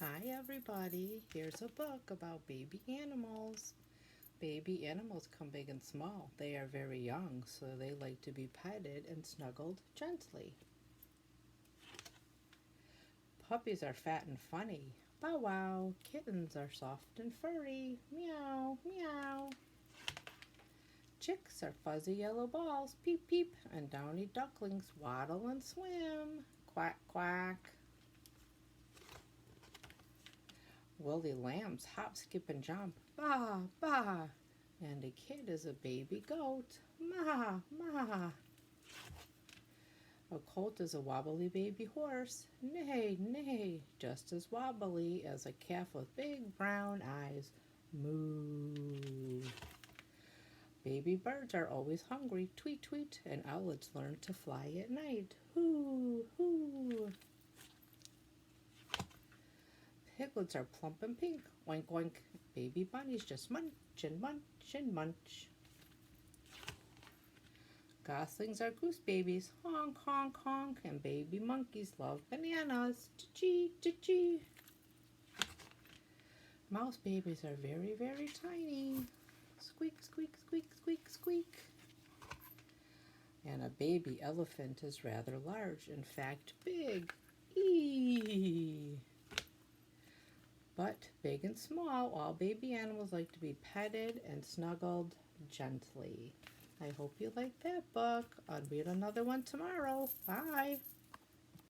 Hi everybody, here's a book about baby animals. Baby animals come big and small. They are very young, so they like to be petted and snuggled gently. Puppies are fat and funny. Bow wow. Kittens are soft and furry. Meow, meow. Chicks are fuzzy yellow balls. Peep, peep. And downy ducklings waddle and swim. Quack, quack. Woolly lambs hop, skip, and jump. Bah, bah. And a kid is a baby goat. Ma, ma. A colt is a wobbly baby horse. Neigh, neigh. Just as wobbly as a calf with big brown eyes. Moo. Baby birds are always hungry. Tweet, tweet. And owlets learn to fly at night. Hoo, hoo. Piglets are plump and pink. Oink, oink. Baby bunnies just munch and munch and munch. Goslings are goose babies. Honk, honk, honk. And baby monkeys love bananas. Chee, chee, chee. Mouse babies are very, very tiny. Squeak, squeak, squeak, squeak, squeak. And a baby elephant is rather large. In fact, big. Eee. But big and small, all baby animals like to be petted and snuggled gently. I hope you liked that book. I'll read another one tomorrow. Bye.